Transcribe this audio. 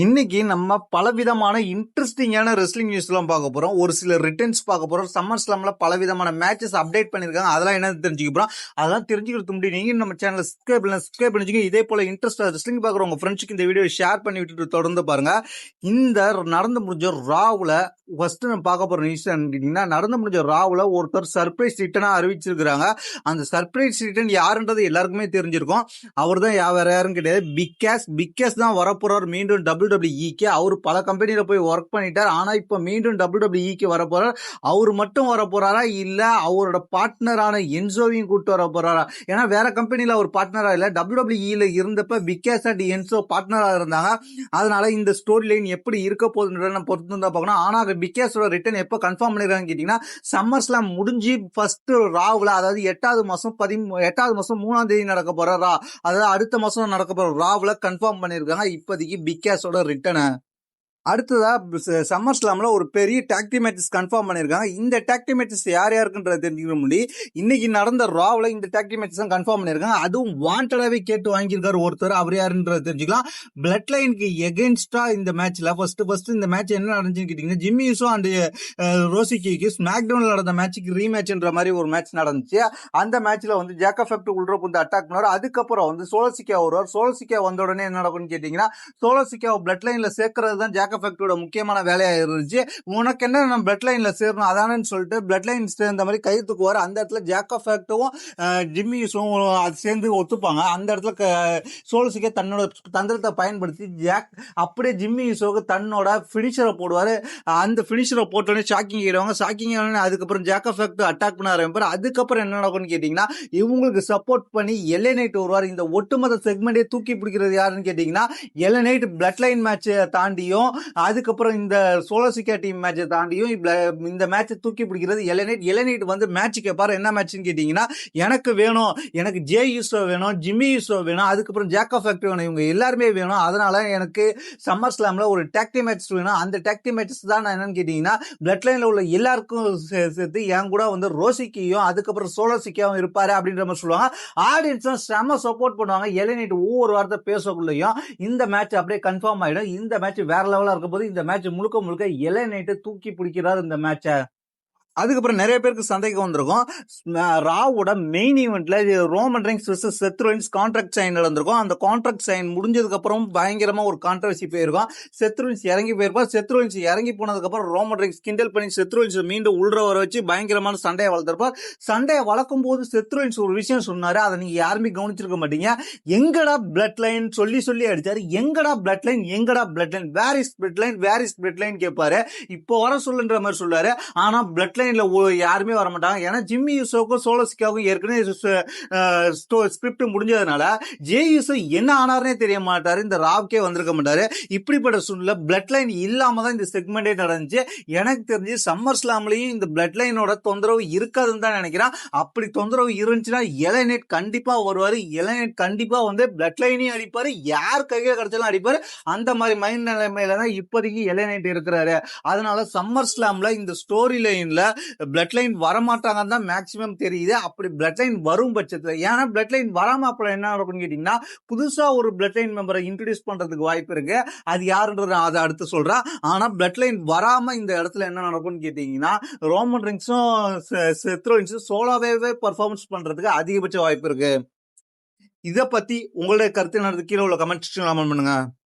இன்னைக்கு நம்ம பலவிதமான இன்ட்ரெஸ்டிங்கான ரெஸ்லிங் நியூஸ்லாம் பார்க்க போறோம். ஒரு சில ரிட்டர்ன்ஸ் பார்க்க போறோம். சம்மர் ஸ்லாம்ல பலவிதமான மேட்சஸ் அப்டேட் பண்ணிருக்காங்க. அதெல்லாம் என்ன தெரிஞ்சுக்க போறோம். அதெல்லாம் தெரிஞ்சுக்கிறது முன்னாடி நீங்க நம்ம சேனலை சப்ஸ்கிரைப் பண்ணிச்சுங்க. இதே போல இன்ட்ரெஸ்டா ரெஸ்லிங் பார்க்குற உங்க ஃப்ரெண்ட்ஸுக்கு இந்த வீடியோ ஷேர் பண்ணி விட்டுட்டு தொடர்ந்து பாருங்க. இந்த நடந்து முடிஞ்ச ராவுல ஃபர்ஸ்ட் நம்ம பார்க்க போற நியூஸ் கேட்டீங்கன்னா, நடந்து முடிஞ்ச ராவுல ஒருத்தர் சர்ப்ரைஸ் ரிட்டனா அறிவிச்சிருக்காங்க. அந்த சர்ப்ரைஸ் ரிட்டன் யாருன்றது எல்லாருக்குமே தெரிஞ்சிருக்கும். அவர் தான் வேற யாரும் கிடையாது, பிக் கேஸ் தான் வரப்போறார் மீண்டும் WWE. அவர் பல கம்பெனியில போய் ஒர்க் பண்ணிட்டார். ஆனா இப்ப மீண்டும் WWE வரப்போறார். அவர் மட்டும் வரப்போறாரா இல்ல அவரோட பார்ட்னரான என்சோவையும் கூட்டு வர போறாரா? ஏன்னா வேற கம்பெனில அவர் பார்ட்னரா இல்ல, WWE இருந்தப்ப பிக் கேஸ் அண்ட் என்சோ பார்ட்னரா இருந்தாங்க. அதனால இந்த ஸ்டோரி லைன் எப்படி இருக்க போகுதுன்றத நம்ம பொறுத்து தான் பார்க்கணும். ஆனா பிகேஸோட ரிட்டர்ன் எப்போ கன்ஃபார்ம் பண்ணிருக்காங்க கேட்டீங்கன்னா, சம்மர் ஸ்லாம் முடிஞ்சு ஃபர்ஸ்ட் ராவுல, அதாவது 8வது மாசம் 3ஆம் தேதி நடக்க போற ரா, அதாவது அடுத்த மாசம் நடக்க போற ராவுல கன்ஃபார்ம் பண்ணிருக்காங்க இப்போதைக்கு பிகேஸோட ரிட்டர்னை. அடுத்ததா சம்மர் ஸ்லாம்ல ஒரு பெரிய டாக்டி மேட்சஸ் கன்ஃபார்ம் பண்ணிருக்காங்க. இந்த டாக்டி மேட்சஸ் யார் யாருக்குன்றத தெரிஞ்சுக்க முடியும். இன்னைக்கு நடந்த ராவ்ல இந்த டாக்டி மேட்சஸ் கன்ஃபார்ம் பண்ணிருக்காங்க. அதுவும் வாண்டடாவே கேட்டு வாங்கியிருக்காரு ஒருத்தர். அவர் யாருன்றத தெரிஞ்சுக்கலாம். பிளட் லைனுக்கு எகென்ஸ்டா இந்த மேட்ச்ல ஃபர்ஸ்ட் இந்த மேட்ச் என்ன நடந்துச்சுன்னு கேட்டீங்கன்னா, ஜிம்மி யூசோ அண்ட் ரோசிக்கு ஸ்மாக் டவுன்ல நடந்த மேட்சுக்கு ரீமேட்ச்ன்ற மாதிரி ஒரு மேட்ச் நடந்துச்சு. அந்த மேட்ச்ல வந்து ஜேக்கப் ஃபெப்ட் உள்ள வந்து அட்டாக் பண்ணாரு. அதுக்கப்புறம் வந்து சோலோசிக்கா வருவார். சோலோசிக்கா வந்த உடனே என்ன நடக்கும்னு கேட்டீங்கன்னா, சோலோசிக்கா பிளட் லைன்ல சேர்க்கறது தான் ஜேக்கப் ஃபெப்டோட முக்கியமான வேலையா இருந்துச்சு. உனக்கு என்ன நம்ம பிளட் லைன்ல சேரணும் அதானு சொல்லிட்டு பிளட் லைன் சேர்ந்த மாதிரி கை தூக்குவார். அந்த இடத்துல ஜேக்கப் ஃபெப்டும் ஜிம்மி யூஸும் சேர்ந்து ஒத்துப்பாங்க. அந்த இடத்துல சோலோசிக்கா தன்னோட தந்திரத்தை பயன்படுத்தி அப்படியே ஜிம்மி யூஸோக்கு தன்னோட பினிஷரை போடுவாரு. அந்த பினிஷரை போட்டோடனே ஷாக்கிங் ஆயிடுவாங்க. ஷாக்கிங் ஆனோடனே அதுக்கப்புறம் ஜேக்கப் ஃபெப்ட் அட்டாக் பண்ண ஆரம்பிப்பார். அதுக்கப்புறம் என்ன நடக்கும்னு கேட்டீங்கன்னா, இவங்களுக்கு சப்போர்ட் பண்ணி எல்ஏ நைட் வருவார். இந்த ஒட்டுமொத்த செக்மெண்டே தூக்கி பிடிக்கிறது யாருன்னு கேட்டீங்கன்னா, எல்ஏ நைட் பிளட் லைன் மேட்ச் தாண்டியும் அதுக்கப்புறம் இந்த சோலோசிக்கா டீம் மேட்சை தாண்டியும் இந்த மேட்சை தூக்கி பிடிக்கிறது எலனைட் வந்து மேட்ச் கேட்பாரு. என்ன மேட்ச்னு கேட்டீங்கன்னா, எனக்கு வேணும், எனக்கு ஜே யூசோ வேணும், ஜிம்மி யூசோ வேணும், அதுக்கப்புறம் ஜேக்கப் ஃபெப்ட் வேணும், இவங்க எல்லாருமே வேணும். அதனால எனக்கு சம்மர் ஸ்லாம்ல ஒரு டாக்டி மேட்ச் வேணும். அந்த டாக்டி மேட்சஸ் தான் நான் என்னன்னு கேட்டீங்கன்னா, பிளட் லைன்ல உள்ள எல்லாருக்கும் சேர்த்து என் கூட வந்து ரோசிக்கியும் அதுக்கப்புறம் சோலோசிக்காவும் இருப்பாரு அப்படின்ற மாதிரி சொல்லுவாங்க. ஆடியன்ஸும் செம சப்போர்ட் பண்ணுவாங்க. எலனைட் ஒவ்வொரு வார்த்தை பேசக்குள்ளேயும் இந்த மேட்ச் அப்படியே கன்ஃபார்ம் ஆயிடும். இந்த மேட்ச் வேற லெவலா இருக்க போது. இந்த மேட்ச் முழுக்க எல்ஏ நைட் தூக்கி பிடிக்கிறார் இந்த மேட்சை. அதுக்கப்புறம் நிறைய பேருக்கு சந்தேகம் வந்திருக்கும். ராவோட மெயின் ஈவெண்ட்ல Roman Reigns versus Seth Rollins contract sign நடந்திருக்கும். அந்த கான்ட்ராக்ட் சைன் முடிஞ்சதுக்கு அப்புறம் பயங்கரமா ஒரு கான்ட்ரவர்சி போயிருக்கும். செத் ரோலின்ஸ் இறங்கி போயிருப்பார். செத் ரோலின்ஸ் இறங்கி போனதுக்கு அப்புறம் ரோமன் ரெயின்ஸ் கிண்டல் பண்ணி செத் ரோலின்ஸ் மீண்டும் உள்ள வர வச்சு பயங்கரமான சண்டையை வளர்த்திருப்பார். சண்டையை வளர்க்கும் போது செத் ரோலின்ஸ் ஒரு விஷயம் சொன்னாரு, அதை நீங்க யாருமே கவனிச்சிருக்க மாட்டீங்க. எங்கடா பிளட் லைன் சொல்லி அடிச்சாரு. எங்கடா blood line, where is blood line கேட்பாரு. இப்போ வர சொல்லுன்ற மாதிரி சொல்றாரு. ஆனா பிளட் லைன் யாருமே வர மாட்டாங்க. ஏன்னா ஜிம்மி யூசோக்கும் சோலோசிக்காவுக்கும் ஏற்கனவே ஸ்கிரிப்ட் முடிஞ்சதுனால ஜே யூசோ என்ன ஆனார்னே தெரிய மாட்டாரு. இந்த ராவ்க்கே வந்திருக்க மாட்டாரு. இப்படிப்பட்ட சூழ்நிலை பிளட் லைன் இல்லாம தான் இந்த செக்மெண்டே நடந்துச்சு. எனக்கு தெரிஞ்சு சம்மர் ஸ்லாம்லயும் இந்த பிளட் லைனோட தொந்தரவு இருக்காதுன்னு தான் நினைக்கிறேன். அப்படி தொந்தரவு இருந்துச்சுன்னா எலனைட் கண்டிப்பா வருவாரு. எலனைட் கண்டிப்பா வந்து பிளட் லைனையும் அடிப்பாரு, யார் கையில கிடைச்சாலும் அடிப்பாரு. அந்த மாதிரி மைண்ட் நிலைமையில தான் இப்போதைக்கு எலனைட் இருக்கிறாரு. அதனால சம்மர் ஸ்லாம்ல இந்த ஸ்டோரி லைன்ல பிளட் லைன் வரமாட்டாங்கன்னு தான் மேக்சிமம் தெரியுது. அப்படி பிளட் லைன் வரும் பட்சத்தில், ஏன்னா பிளட் லைன் வராம அப்புறம் என்ன நடக்கும்னு கேட்டீங்கன்னா, புதுசா ஒரு பிளட் லைன் மெம்பரை இன்ட்ரோடியூஸ் பண்றதுக்கு வாய்ப்பு இருக்கு. அது யாருன்றது அதை அடுத்து சொல்றேன். ஆனா பிளட் லைன் வராம இந்த இடத்துல என்ன நடக்கும்னு கேட்டீங்கன்னா, ரோமன் ரெயின்ஸும் செத் ரோலின்ஸும் சோலோவே பர்ஃபார்மன்ஸ் பண்றதுக்கு அதிகபட்ச வாய்ப்பு இருக்கு. இதை பத்தி உங்களுடைய கருத்து கீழே உள்ள கமெண்ட் செக்ஷன்ல கமெண்ட் பண்ணுங்க.